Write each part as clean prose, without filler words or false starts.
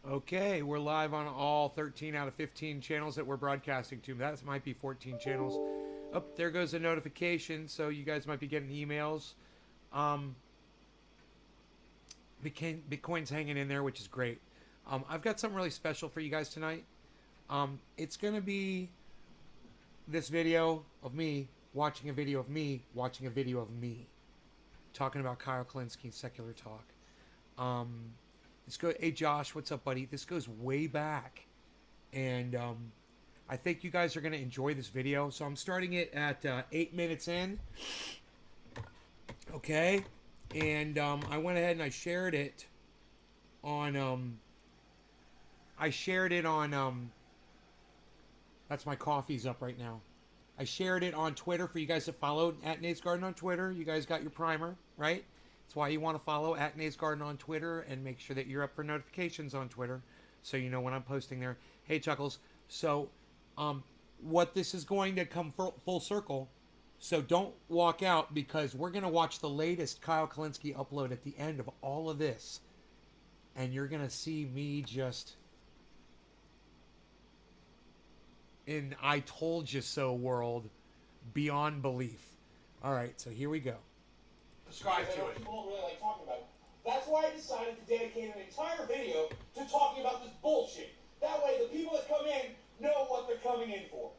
Okay, we're live on all 13 out of 15 channels that we're broadcasting to. That might be 14 channels. Oh, there goes a notification, so you guys might be getting emails. Bitcoin's hanging in there, which is great. I've got something really special for you guys tonight. It's going to be this video of me watching a video of me watching a video of me talking about Kyle Kulinsky's Secular Talk. Hey Josh, what's up, buddy? This goes way back, and I think you guys are going to enjoy this video. So I'm starting it at 8 minutes in. Okay, and I went ahead and I shared it on. That's my coffee's up right now. I shared it on Twitter for you guys to follow at Nate's Garden on Twitter. You guys got your primer, right? That's why you want to follow at Nate's Garden on Twitter and make sure that you're up for notifications on Twitter so you know when I'm posting there. Hey, Chuckles. So, what this is going to come full circle. So don't walk out because we're going to watch the latest Kyle Kulinsky upload at the end of all of this. And you're going to see me just in I told you so world beyond belief. All right, so here we go. Subscribe to it. People don't really like talking about it. That's why I decided to dedicate an entire video to talking about this bullshit. That way the people that come in know what they're coming in for.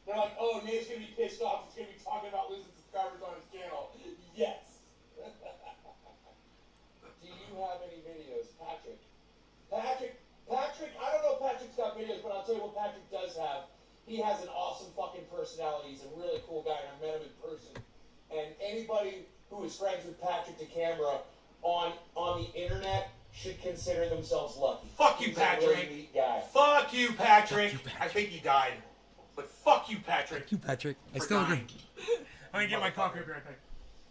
They're like, oh, Nate's going to be pissed off. He's going to be talking about losing subscribers on his channel. Yes. Do you have any videos, Patrick? Patrick, I don't know if Patrick's got videos, but I'll tell you what Patrick does have. He has an awesome fucking personality. He's a really cool guy, and I met him in person. And anybody who is friends with Patrick the camera on the internet should consider themselves lucky. Fuck you, He's Patrick. A really neat guy. Fuck you, Patrick. I think he died. But fuck you, Patrick. Fuck you, Patrick. I For still agree. dying. I'm gonna get my coffee right back.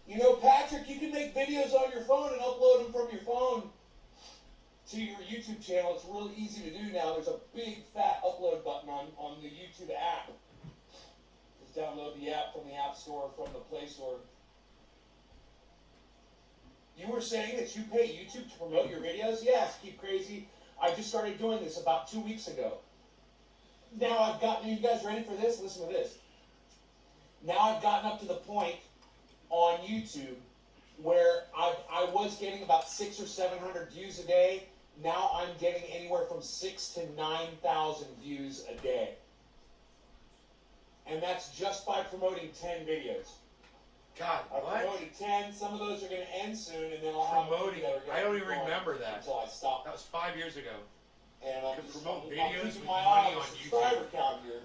You know, Patrick, you can make videos on your phone and upload them from your phone to your YouTube channel. It's really easy to do now. There's a big fat upload button on the YouTube app. Just download the app from the App Store, from the Play Store. You were saying that you pay YouTube to promote your videos? Yes, keep crazy. I just started doing this about 2 weeks ago. Now I've gotten, you guys ready for this? Listen to this. Now I've gotten up to the point on YouTube where I was getting about 600 or 700 views a day. Now I'm getting anywhere from 6,000 to 9,000 views a day. And that's just by promoting 10 videos. God, I what? promoted 10. Some of those are going to end soon, and then I'll have Promoting? that are going I don't to even go remember that. until I stop. That was 5 years ago. And I'm could just promote I'm videos keeping with my money eye on on the subscriber count here.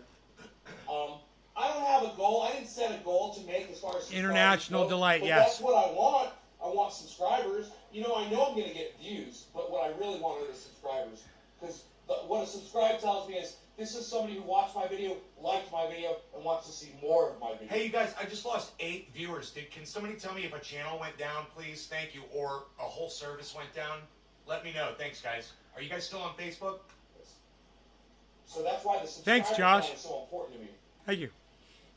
I don't have a goal. I didn't set a goal to make as far as International subscribers go, delight, but yes. That's what I want. I want subscribers. You know, I know I'm going to get views, but what I really want are the subscribers. Because what a subscribe tells me is, this is somebody who watched my video, liked my video, and wants to see more of my video. Hey, you guys, I just lost 8 viewers. Can somebody tell me if a channel went down, please? Thank you. Or a whole service went down? Let me know. Thanks, guys. Are you guys still on Facebook? So that's why the subscriber Thanks, Josh. count is so important to me. Thank you.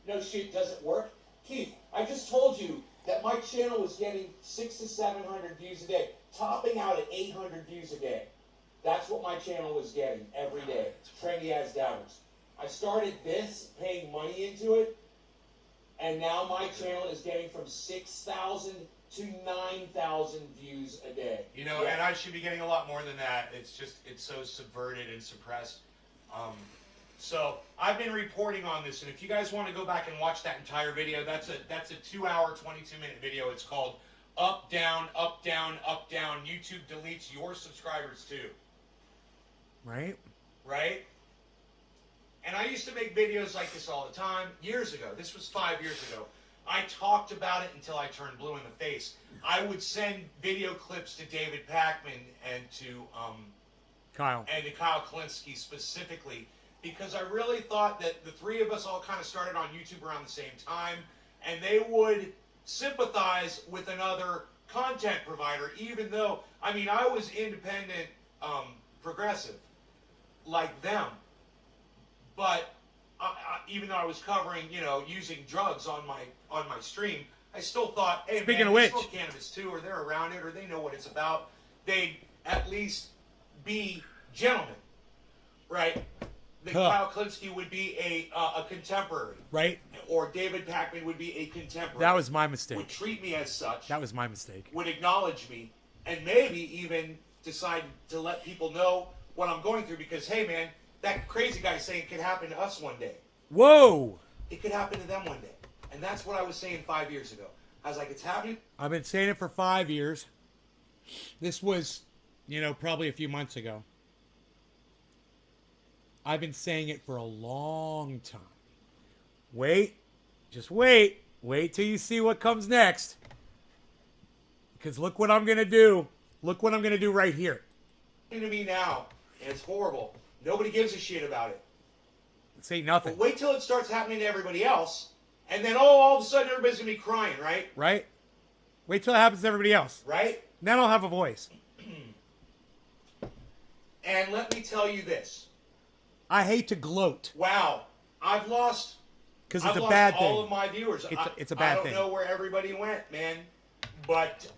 No shit, doesn't work. Keith, I just told you that my channel was getting 600 to 700 views a day, topping out at 800 views a day. That's what my channel was getting every day. Trendy as doubters. I started this, paying money into it, and now my channel is getting from 6,000 to 9,000 views a day. You know, and I should be getting a lot more than that. It's just, it's so subverted and suppressed. So I've been reporting on this, and if you guys want to go back and watch that entire video, that's a 2 hour, 22-minute video. It's called Up, Down, Up, Down, Up, Down. YouTube deletes your subscribers too. Right? Right? And I used to make videos like this all the time years ago. This was 5 years ago. I talked about it until I turned blue in the face. I would send video clips to David Pakman and to Kyle. and to Kyle Kulinsky specifically, because I really thought that the three of us all kind of started on YouTube around the same time, and they would sympathize with another content provider, even though, I mean, I was independent, progressive, like them, but even though I was covering, you know, using drugs on my stream, I still thought, hey, Speaking man, of they which, smoke cannabis too, or they're around it, or they know what it's about. They'd at least be gentlemen, right? That Huh. Kyle Kulinsky would be a contemporary, Right? or David Pakman would be a contemporary. That was my would mistake. treat me as such. That was my mistake. Would acknowledge me, and maybe even decide to let people know what I'm going through. Because hey, man, that crazy guy saying it could happen to us one day. Whoa! It could happen to them one day, and that's what I was saying 5 years ago. I was like, it's happening. I've been saying it for 5 years. This was, probably a few months ago. I've been saying it for a long time. Wait. Just wait. Wait till you see what comes next. Because look what I'm going to do. Look what I'm going to do right here. To me now, and it's horrible. Nobody gives a shit about it. Say nothing. But wait till it starts happening to everybody else, and then all of a sudden everybody's gonna be crying, right? Right? Wait till it happens to everybody else. Right? Then I'll have a voice. And let me tell you this. I hate to gloat. Wow, I've lost. Because I've it's a lost bad all thing. of my viewers. It's a bad I thing. don't know where everybody went, man. But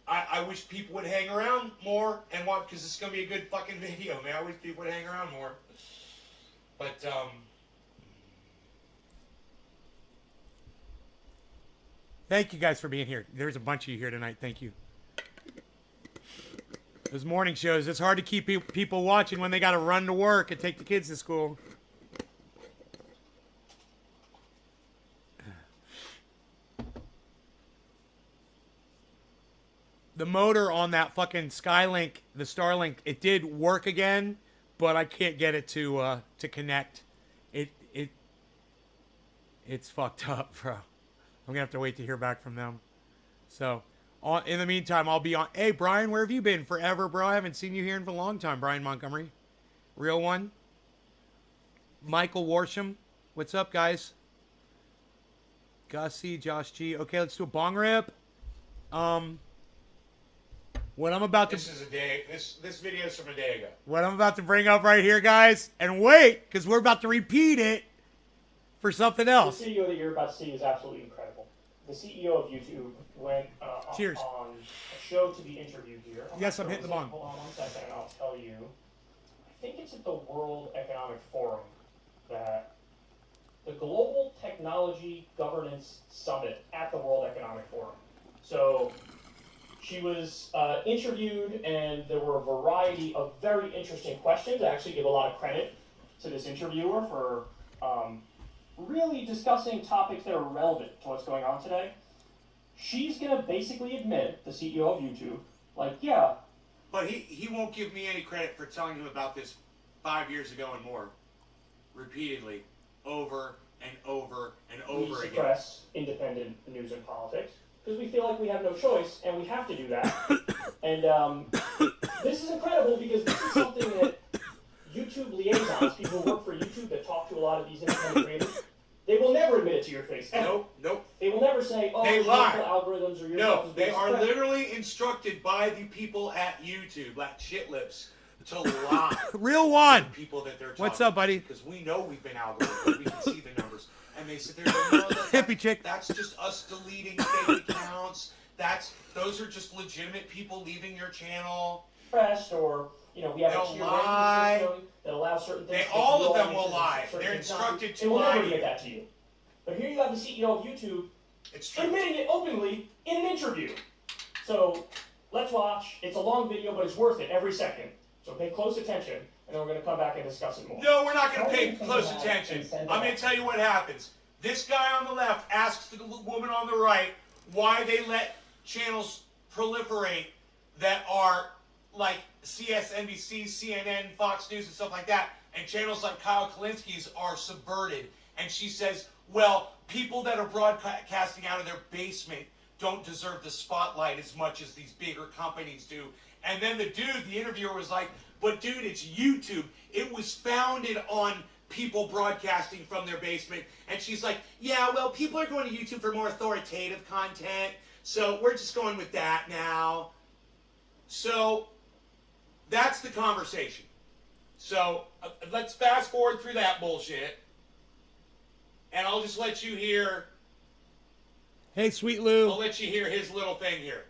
I wish people would hang around more and watch, because it's gonna be a good fucking video, man. I wish people would hang around more. But Thank you guys for being here. There's a bunch of you here tonight. Thank you. Those morning shows, it's hard to keep people watching when they got to run to work and take the kids to school. The motor on that fucking Skylink, the Starlink, it did work again, but I can't get it to connect. It's fucked up, bro. I'm gonna have to wait to hear back from them. So, in the meantime, I'll be on. Hey, Brian, where have you been? Forever, bro. I haven't seen you here in a long time, Brian Montgomery. Real one. Michael Warsham. What's up, guys? Gussie, Josh G. Okay, let's do a bong rip. What I'm about to this is a day. This video is from a day ago. what I'm about to bring up right here, guys, and wait, because we're about to repeat it for something else. The video that you're about to see is absolutely incredible. The CEO of YouTube went Cheers. on a show to be interviewed here. Yes, I'm hitting the bong. Hold on 1 second, and I'll tell you. I think it's at the World Economic Forum that the Global Technology Governance Summit at the World Economic Forum. So she was interviewed, and there were a variety of very interesting questions. I actually give a lot of credit to this interviewer for really discussing topics that are relevant to what's going on today. She's going to basically admit, the CEO of YouTube, like, yeah. But he won't give me any credit for telling him about this 5 years ago and more, repeatedly, over and over and over We again. suppress independent news and politics because we feel like we have no choice and we have to do that. And this is incredible because this is something that YouTube liaisons, people who work for YouTube that talk to a lot of these independent creators, they will never admit it to your face. Ever. Nope. They will never say, "Oh, They your lie. algorithms or your No, stuff is they being are suppressed." literally instructed by the people at YouTube, like shit lips, to lie. Real one. to the people that they're talking. What's up, buddy? Because we know we've been algorithmed. We can see the numbers. And they sit there and go, no, Hippie chick. That's just us deleting fake accounts. Those are just legitimate people leaving your channel. Pressed, or we have They'll a tier lie. rating system that allows certain things. All of them to will be lie. certain They're things not instructed to They will lie. never admit that to you. But here you have the CEO of YouTube It's true. admitting it openly in an interview. So let's watch. It's a long video, but it's worth it every second. So pay close attention, and then we're going to come back and discuss it more. No, we're not going to pay close attention. I'm going to tell you what happens. This guy on the left asks the woman on the right why they let channels proliferate that are like CSNBC, CNN, Fox News, and stuff like that, and channels like Kyle Kulinsky's are subverted. And she says, well, people that are broadcasting out of their basement don't deserve the spotlight as much as these bigger companies do. And then the interviewer was like, but dude, it's YouTube. It was founded on people broadcasting from their basement. And she's like, yeah, well, people are going to YouTube for more authoritative content, so we're just going with that now. So that's the conversation. So let's fast forward through that bullshit. And I'll just let you hear, Hey, Sweet I'll Lou. let you hear his little thing here.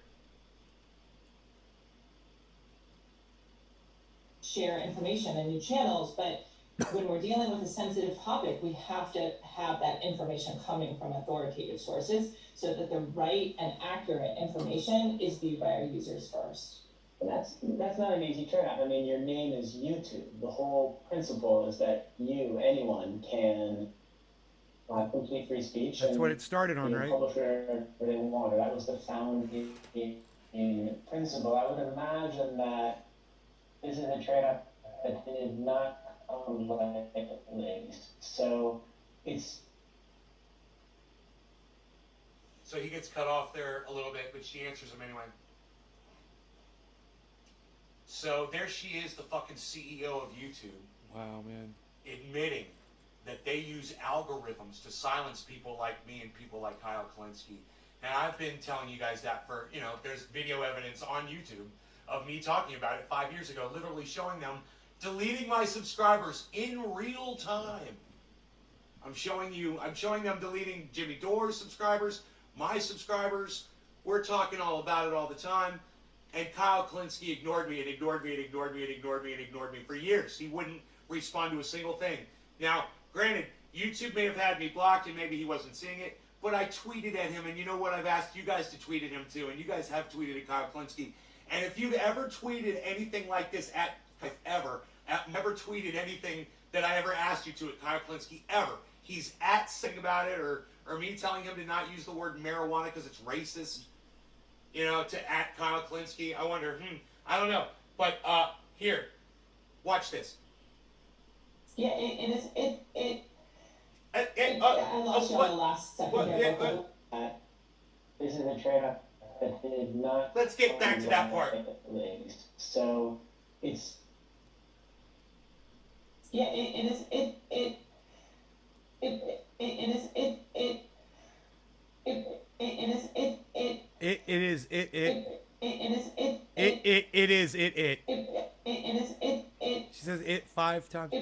share information and new channels, but when we're dealing with a sensitive topic, we have to have that information coming from authoritative sources so that the right and accurate information is viewed by our users first. That's not an easy turnout. I mean, your name is YouTube. The whole principle is that anyone can complete free speech. That's what it started on, right? Publish whatever they want. That was the founding principle. I would imagine that this is a trade-off that did not come lightly. So it's. So he gets cut off there a little bit, but she answers him anyway. So there she is, the fucking CEO of YouTube. Wow, man. Admitting that they use algorithms to silence people like me and people like Kyle Kulinsky. And I've been telling you guys that for, there's video evidence on YouTube of me talking about it 5 years ago, literally showing them deleting my subscribers in real time. I'm showing them deleting Jimmy Dore's subscribers, my subscribers. We're talking all about it all the time. And Kyle Kulinsky ignored me and ignored me and ignored me and ignored me and ignored me for years. He wouldn't respond to a single thing. Now, granted, YouTube may have had me blocked and maybe he wasn't seeing it, but I tweeted at him, and you know what? I've asked you guys to tweet at him too, and you guys have tweeted at Kyle Kulinsky. And if you've ever tweeted anything like this never tweeted anything that I ever asked you to at Kyle Kulinsky, ever. He's saying about it, or me telling him to not use the word marijuana because it's racist, to at Kyle Kulinsky. I wonder, I don't know. But here, watch this. Yeah, I lost you on the last second there. This is a trade-off that did not. Let's get back to that part. So it's. Yeah, it is. It She says it 5 times.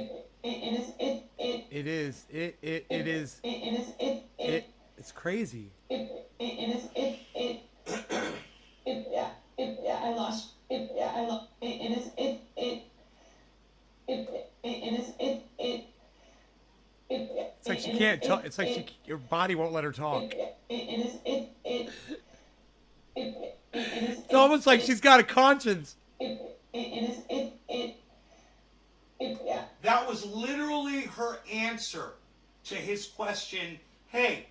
It's crazy. I lost. It's like she can't talk. It's like your body won't let her talk. It's almost like she's got a conscience. That was literally her answer to his question. Hey,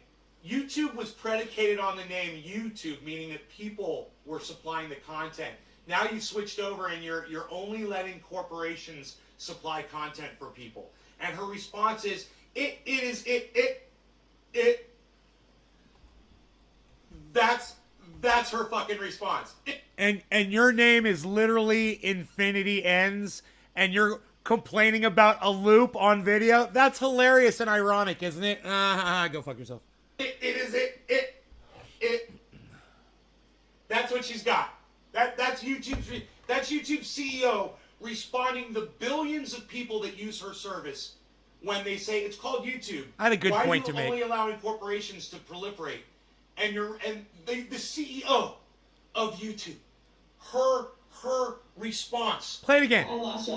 YouTube was predicated on the name YouTube, meaning that people were supplying the content. Now you switched over and you're only letting corporations supply content for people. And her response is, That's her fucking response. And your name is literally Infinity Ends, and you're complaining about a loop on video? That's hilarious and ironic, isn't it? Go fuck yourself. That's what she's got. That's YouTube's CEO responding to billions of people that use her service when they say it's called YouTube. I had a good point to Why are you make. only allowing corporations to proliferate? And the CEO of YouTube, her response. Play it again.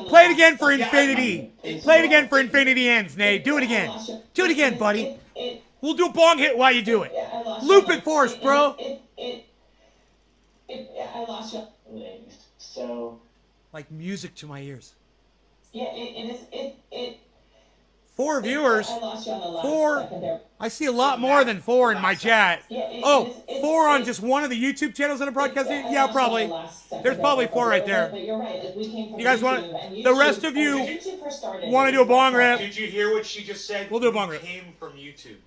Play it again for Infinity. Play it again for Infinity Ends, Nate. Do it again. Do it again, buddy. We'll do a bong hit while you do it. Loop it for us, bro. I lost you. So. Like music to my ears. Yeah, it 4 viewers. I lost you on the last 4. second there. I see a lot more than 4 in my chat. Oh, 4 on just one of the YouTube channels that are broadcasting? Yeah, probably. There's probably 4 right there. But you're right. Like, we came from You guys want the rest of you want to do a bong rip? Did you hear what she just said? We'll do a bong rip. Came from YouTube.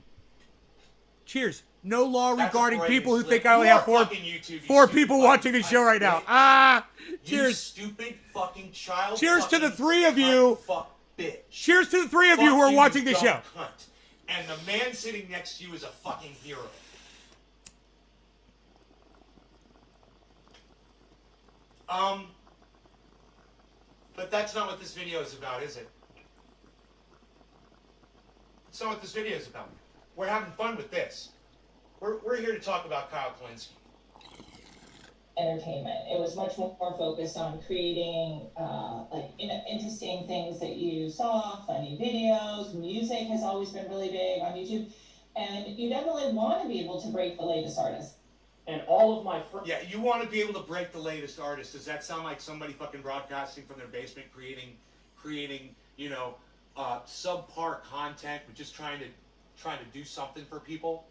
Cheers. No law That's regarding a people who slip. think I only have You are 4 fucking YouTube, you 4 stupid people fucking watching the show right now. You Cheers. stupid fucking child. Cheers to the fucking 3 of you. Fuck bitch. Cheers to the 3 of you who are watching the show. Cunt. And the man sitting next to you is a fucking hero. But that's not what this video is about, is it? That's not what this video is about. We're having fun with this. We're here to talk about Kyle Kulinsky. entertainment. It was much more focused on creating like interesting things that you saw, funny videos. Music has always been really big on YouTube, and you definitely want to be able to break the latest artists. And all of my friends. Yeah, you want to be able to break the latest artist. Does that sound like somebody fucking broadcasting from their basement, creating, you know, subpar content, but just trying to do something for people?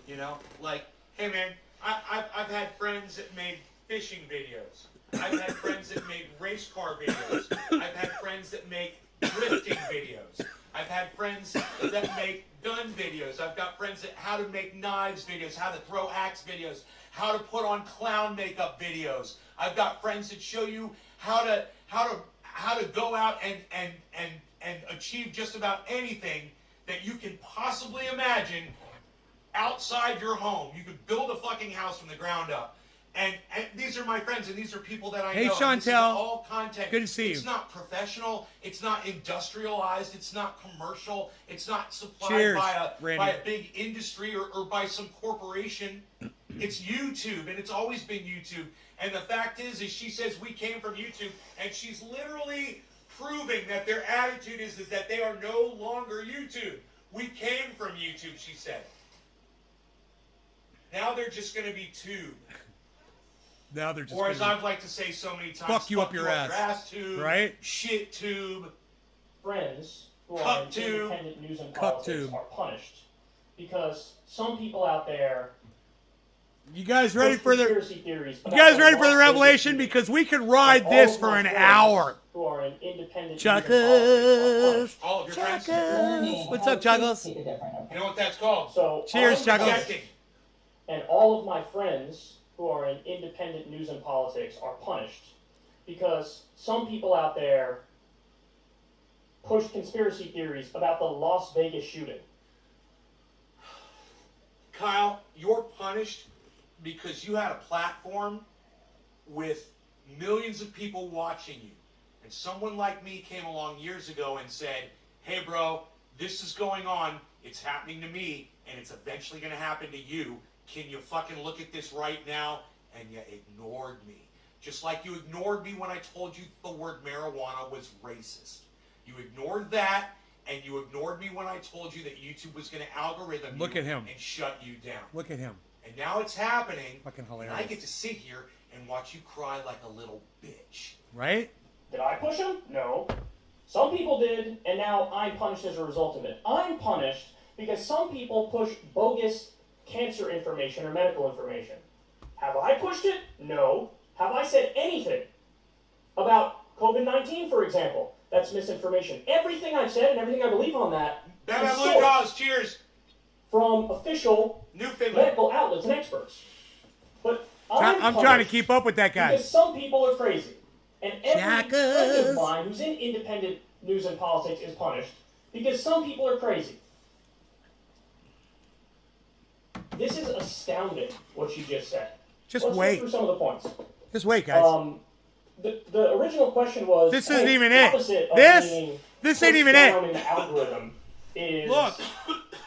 You know, like, hey man, I've had friends that made fishing videos. I've had friends that made race car videos. I've had friends that make drifting videos. I've had friends that make gun videos. I've got friends that how to make knives videos, how to throw axe videos, how to put on clown makeup videos. I've got friends that show you how to go out and achieve just about anything that you can possibly imagine outside your home. You could build a fucking house from the ground up. And these are my friends, and these are people that I know. Hey, And this is Chantel. all content. Good to see you. It's not professional. It's not industrialized. It's not commercial. It's not supplied Cheers, by Randy. a big industry or by some corporation. It's YouTube, and it's always been YouTube. And the fact is she says we came from YouTube, and she's literally proving that their attitude is that they are no longer YouTube. We came from YouTube, she said. Now they're just going to be tube. Now they're just. Or as gonna- I'd like to say so many times, Fuck you up your ass. tube, Right? Shit tube. Friends who Cup are in tube. independent news and Cup politics tube. are punished because some people out there You guys ready push for the? conspiracy theories You about guys ready for Las the Vegas revelation? shooting. Because we could ride And this all of for my an friends hour. Who are in independent Chuckles. news and politics are punished. All of your friends. Learning What's how up, to Chuckles? take a different approach. You know what that's called? So Cheers, all of Chuckles. my- Projecting. And all of my friends who are in independent news and politics are punished because some people out there push conspiracy theories about the Las Vegas shooting. Kyle, you're punished because you had a platform with millions of people watching you. And someone like me came along years ago and said, hey bro, this is going on, it's happening to me, and it's eventually going to happen to you. Can you fucking look at this right now? And you ignored me. Just like you ignored me when I told you the word marijuana was racist. You ignored that, and you ignored me when I told you that YouTube was going to algorithm Look you at him. and shut you down. Look at him. And now it's happening. Fucking And I hilarious. get to sit here and watch you cry like a little bitch. Right? Did I push him? No. Some people did, and now I'm punished as a result of it. I'm punished because some people push bogus cancer information or medical information. Have I pushed it? No. Have I said anything about COVID-19, for example? That's misinformation. Everything I've said and everything I believe on that Bam, is bam, blue sourced jaws, cheers. from official Newfoundland. medical outlets and experts. But I'm I'm trying to punished keep up with that guy. because some people are crazy. And every friend Jackers. of mine who's in independent news and politics is punished because some people are crazy. This is astounding what you just said. Just Let's wait. go through some of the points. Just wait, guys. The original question was This isn't hey, even the it. opposite of This being ain't pushed even down it. in the algorithm is Look.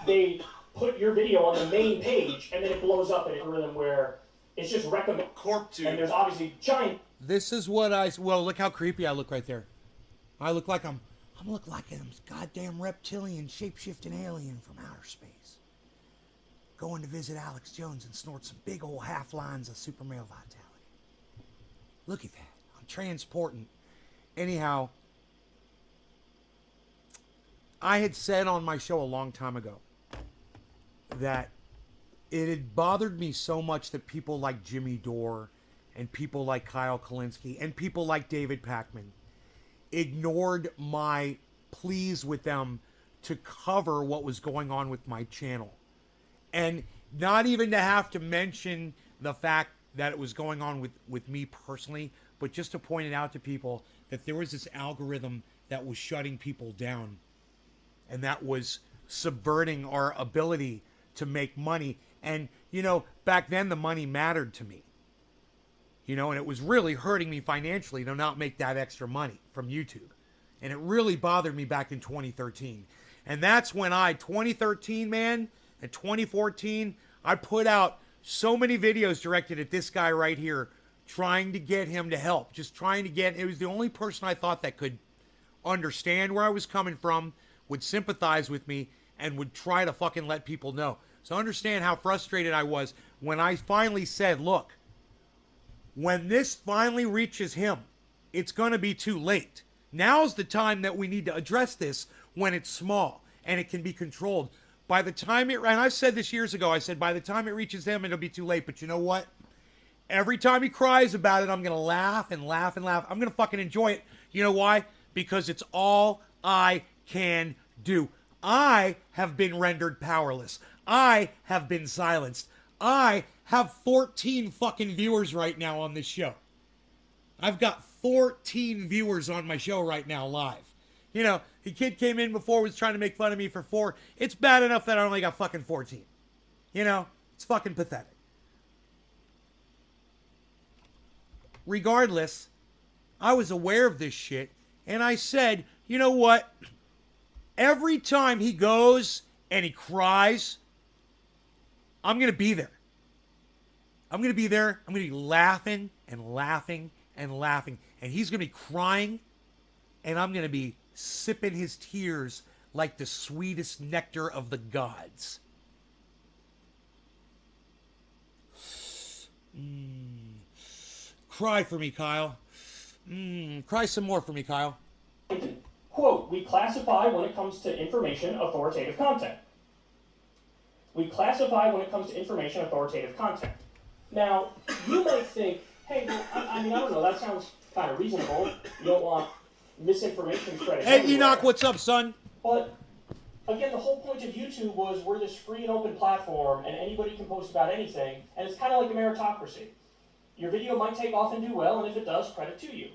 they put your video on the main page and then it blows up in an algorithm where it's just recommended. Corp And tube. there's obviously giant This is what well, look how creepy I look right there. I look like I'm look like a goddamn reptilian shape-shifting alien from outer space. Going to visit Alex Jones and snort some big old half lines of super male vitality. Look at that. I'm transporting. Anyhow, I had said on my show a long time ago that it had bothered me so much that people like Jimmy Dore and people like Kyle Kulinsky and people like David Pakman ignored my pleas with them to cover what was going on with my channel. And not even to have to mention the fact that it was going on with me personally, but just to point it out to people that there was this algorithm that was shutting people down and that was subverting our ability to make money. And, you know, back then the money mattered to me. You know, and it was really hurting me financially to not make that extra money from YouTube. And it really bothered me back in 2013. And that's when 2013, man, and 2014, I put out so many videos directed at this guy right here, trying to get him to help. Just trying to get, it was the only person I thought that could understand where I was coming from, would sympathize with me, and would try to fucking let people know. So understand how frustrated I was when I finally said, look, when this finally reaches him, it's going to be too late. Now's the time that we need to address this when it's small and it can be controlled. By the time it, and I've said this years ago, I said, by the time it reaches him, it'll be too late. But you know what? Every time he cries about it, I'm going to laugh and laugh and laugh. I'm going to fucking enjoy it. You know why? Because it's all I can do. I have been rendered powerless. I have been silenced. I have 14 fucking viewers right now on this show. I've got 14 viewers on my show right now live. You know, the kid came in before, was trying to make fun of me for 4. It's bad enough that I only got fucking 14. You know, it's fucking pathetic. Regardless, I was aware of this shit, and I said, you know what? Every time he goes and he cries, I'm going to be there. I'm going to be there. I'm going to be laughing and laughing and laughing. And he's going to be crying, and I'm going to be sipping his tears like the sweetest nectar of the gods. Cry for me, Kyle. Cry some more for me, Kyle. Quote, we classify when it comes to information authoritative content. We classify when it comes to information authoritative content. Now, you might think, hey, well, I mean, I don't know, that sounds kind of reasonable. You don't want misinformation spreading Hey, everywhere. Enoch, what's up, son? But, again, the whole point of YouTube was we're this free and open platform, and anybody can post about anything, and it's kind of like a meritocracy. Your video might take off and do well, and if it does, credit to you.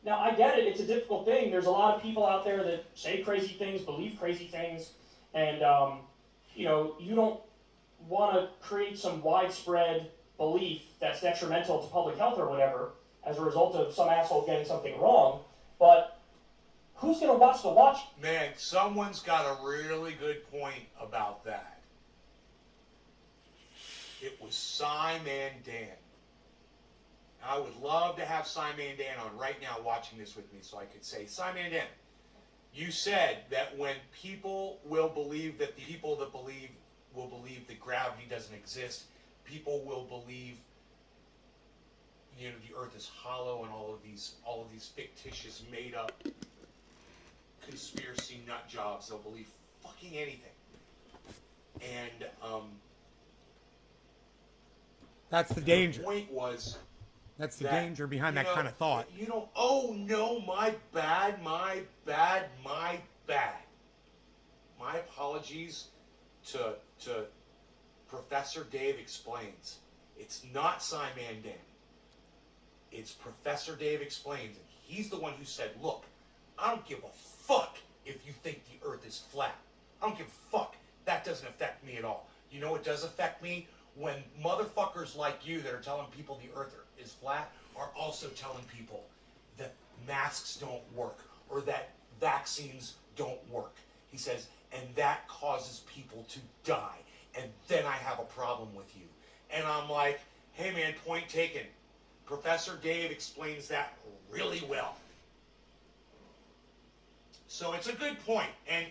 Now, I get it, it's a difficult thing. There's a lot of people out there that say crazy things, believe crazy things, and, you know, you don't want to create some widespread belief that's detrimental to public health or whatever as a result of some asshole getting something wrong, but who's going to watch the watch? Man, someone's got a really good point about that. It was Simon Dan. I would love to have Simon Dan on right now watching this with me so I could say, Simon Dan, you said that when people will believe that the people that believe will believe that gravity doesn't exist, people will believe, you know, the earth is hollow and all of these fictitious made up conspiracy nut jobs. They'll believe fucking anything. And That's the danger. The point was That's the that, danger behind that kind of thought. You know, oh no, my bad. My apologies to Professor Dave Explains. It's not Simon Dan. It's Professor Dave Explains. And he's the one who said, look, I don't give a fuck if you think the earth is flat. I don't give a fuck. That doesn't affect me at all. You know what does affect me? When motherfuckers like you that are telling people the earth is flat are also telling people that masks don't work or that vaccines don't work. He says, and that causes people to die. And then I have a problem with you. And I'm like, hey man, point taken. Professor Dave explains that really well. So it's a good point. And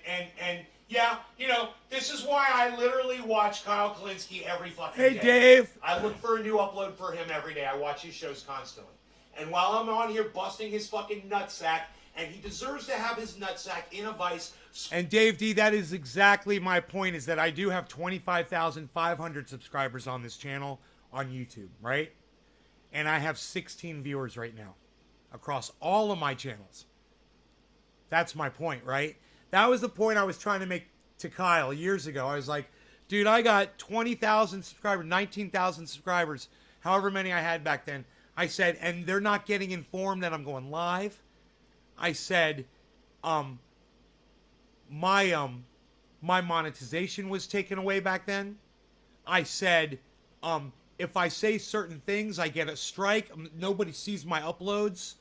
yeah, you know, this is why I literally watch Kyle Kulinsky every fucking day. Hey, Dave. I look for a new upload for him every day. I watch his shows constantly. And while I'm on here busting his fucking nutsack, and he deserves to have his nutsack in a vice. And Dave D, that is exactly my point, is that I do have 25,500 subscribers on this channel on YouTube, right? And I have 16 viewers right now across all of my channels. That's my point, right? That was the point I was trying to make to Kyle years ago. I was like, dude, I got 20,000 subscribers, 19,000 subscribers, however many I had back then. I said, and they're not getting informed that I'm going live. I said, my monetization was taken away back then. I said, if I say certain things, I get a strike. Nobody sees my uploads.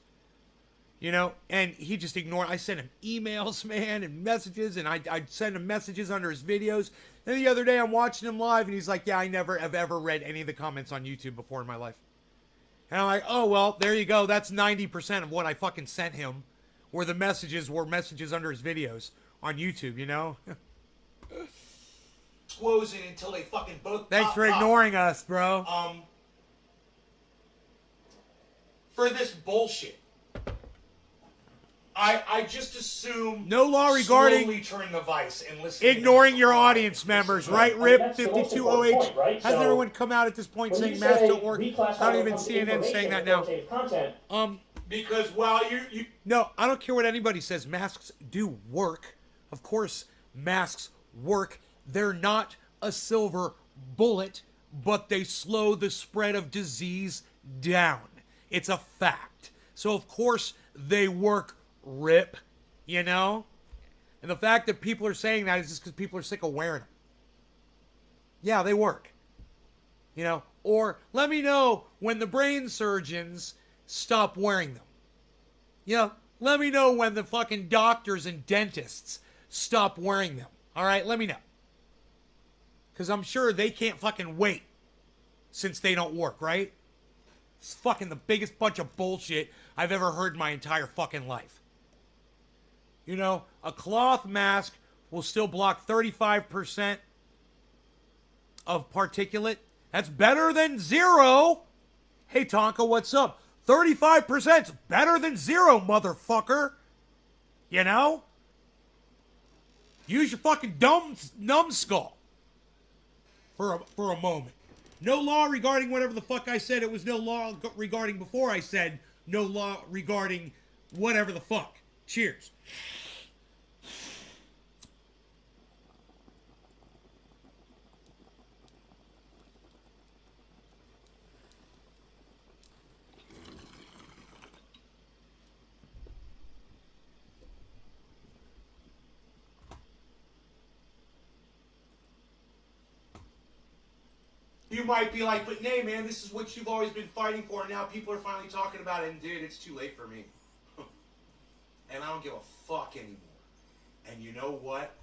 You know, and he just ignored. I sent him emails, man, and messages, and I'd send him messages under his videos. Then the other day, I'm watching him live, and he's like, yeah, I never have ever read any of the comments on YouTube before in my life. And I'm like, oh, well, there you go. That's 90% of what I fucking sent him, where the messages were messages under his videos on YouTube, you know? Closing until they fucking both Thanks pop for up. ignoring us, bro. For this bullshit. I just assume No law regarding slowly turn the vice and listen. ignoring to your them. audience members, right? And RIP that's the most 52OH. important point, right? Hasn't So, everyone come out at this point when saying you masks say don't work? reclassify I don't when it even comes to CNN saying information that and now. authoritative content, Because while you No, I don't care what anybody says. Masks do work. Of course, masks work. They're not a silver bullet, but they slow the spread of disease down. It's a fact. So, of course, they work, RIP, you know? And the fact that people are saying that is just because people are sick of wearing them. Yeah, they work. You know? Or let me know when the brain surgeons stop wearing them. You know, let me know when the fucking doctors and dentists stop wearing them. All right, let me know. Because I'm sure they can't fucking wait since they don't work, right? It's fucking the biggest bunch of bullshit I've ever heard in my entire fucking life. You know, a cloth mask will still block 35% of particulate. That's better than zero. Hey, Tonka, what's up? 35% is better than zero, motherfucker. You know? Use your fucking numbskull for a moment. No law regarding whatever the fuck I said. It was no law regarding before I said no law regarding whatever the fuck. Cheers. You might be like, but nay, man, this is what you've always been fighting for, and now people are finally talking about it, and dude, it's too late for me. And I don't give a fuck anymore. And you know what?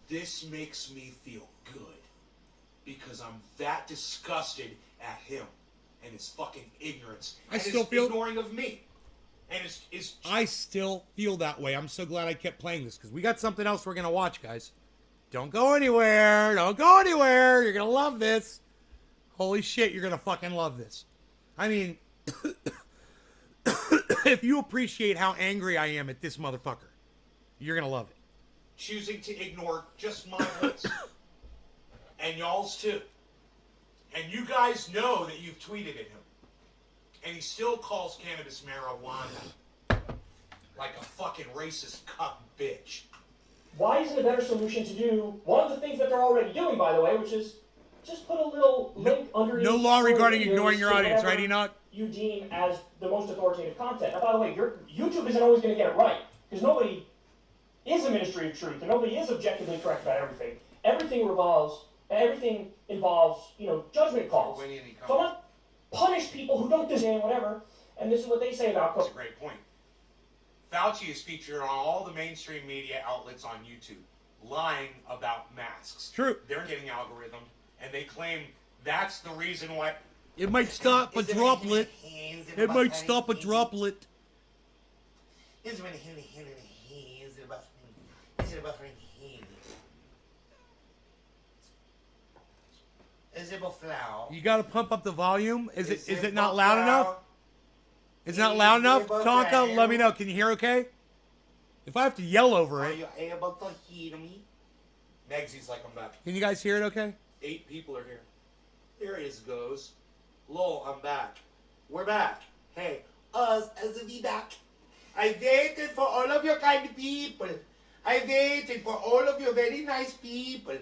This makes me feel good. Because I'm that disgusted at him and his fucking ignorance. And still his feel- ignoring of me. And it's I still feel that way. I'm so glad I kept playing this because we got something else we're going to watch, guys. Don't go anywhere. Don't go anywhere. You're going to love this. Holy shit, you're going to fucking love this. I mean, if you appreciate how angry I am at this motherfucker, you're going to love it. choosing to ignore just my voice. And y'all's too. And you guys know that you've tweeted at him. And he still calls cannabis marijuana. Like a fucking racist cuck bitch. Why isn't a better solution to do one of the things that they're already doing, by the way, which is just put a little link underneath. No law regarding ignoring your to audience, right, whatever Enoch? You deem as the most authoritative content. Now, by the way, YouTube isn't always going to get it right because nobody is a ministry of truth and nobody is objectively correct about everything. Everything involves, judgment calls. So I'm not punish people who don't deserve whatever. And this is what they say about That's COVID. a great point. Fauci is featured on all the mainstream media outlets on YouTube, lying about masks. True. They're getting algorithmed, and they claim that's the reason why. It might stop a droplet. It might stop a droplet. You gotta pump up the volume. Is it not loud enough? Is it not loud enough? Tonka, let me know. Can you hear okay? If I have to yell over Are it, you able to hear me? Megsy's like, I'm back. can you guys hear it okay? 8 people are here. There it goes. Lol, I'm back. We're back. Hey, us as we back. I waited for all of your kind people. I waited for all of your very nice people.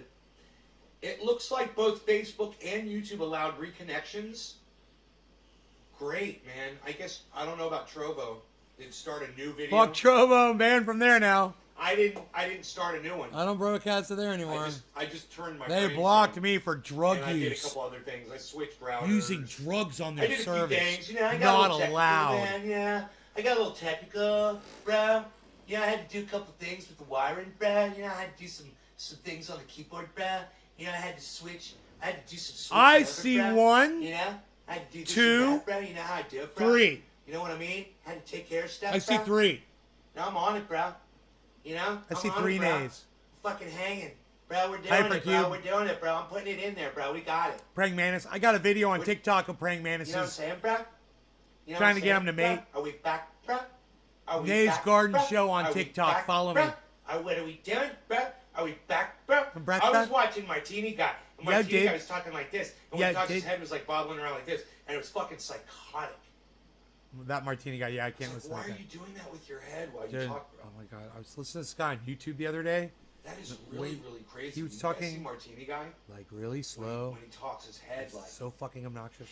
It looks like both Facebook and YouTube allowed reconnections. Great, man. I guess, I don't know about Trovo. Did it start a new video? Fuck Trovo, man, from there now. I didn't start a new one. I don't broadcast to there anymore. I just turned my They brain blocked on, me for drug and I did a use. couple other things. I switched routers. Using drugs on I their did a few service. things. I got a Not little technical allowed. then, yeah. I got a little technical, bro. You know, I had to do a couple things with the wiring, bro. You know, I had to do some things on the keyboard, bro. You know, I had to do some switch I over, see bro. one, You know, I had to do this two, and that, bro. You know how I do it, bro. 3. You know what I mean? Had to take care of stuff, I see bro. 3. Now I'm on it, bro. You know? I I'm see on 3 it, bro. nays. Fucking hanging. Bro, we're doing it, bro. Hypercube. We're doing it, bro. I'm putting it in there, bro. We got it. Praying Mantis. I got a video on What- TikTok of Praying You know what I'm Mantises. saying, bro? You know Trying what I'm to get saying, him to bro? mate. Are we back, bro? Are we Nays back, Garden bro? Show on Are we TikTok. back, Follow bro? me. What are we doing, bro? Are we back, bro? Brett I was back? watching Martini Guy. And Yeah, Martini dude. Guy was talking like this. And Yeah, when he talks, his dude. head was like bobbling around like this. And it was fucking psychotic. That Martini guy. Yeah, I can't It's listen like, to why that are guy. you doing that with your head while you Dude, talk, bro? oh my god, I was listening to this guy on YouTube the other day. That is really, Wait, really crazy. he was You guys talking- see Martini Guy? Like really slow. When he talks, his head like... So fucking obnoxious.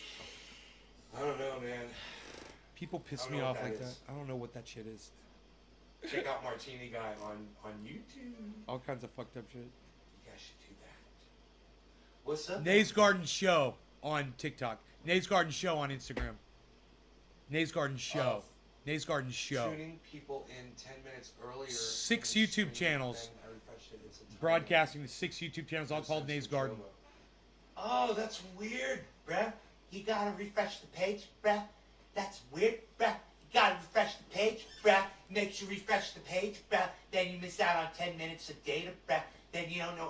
I don't know, man. People piss I don't me know what off that like is. that. I don't know what that shit is. Check out Martini Guy on YouTube. All kinds of fucked up shit. You guys should do that. What's up? Nays Garden Show on TikTok. Nays Garden Show on Instagram. Nays Garden Show. Nays Garden Show. Tuning people in 10 minutes earlier. 6 in the YouTube stream, channels. then I refreshed it. It's a tiny- Broadcasting to 6 YouTube channels, all called Nays Garden. Oh, that's weird, bruh. You gotta refresh the page, bruh. That's weird, bruh. You gotta refresh the page, bruh. Make sure you refresh the page, bruh. Then you miss out on 10 minutes of data, bruh. Then you don't know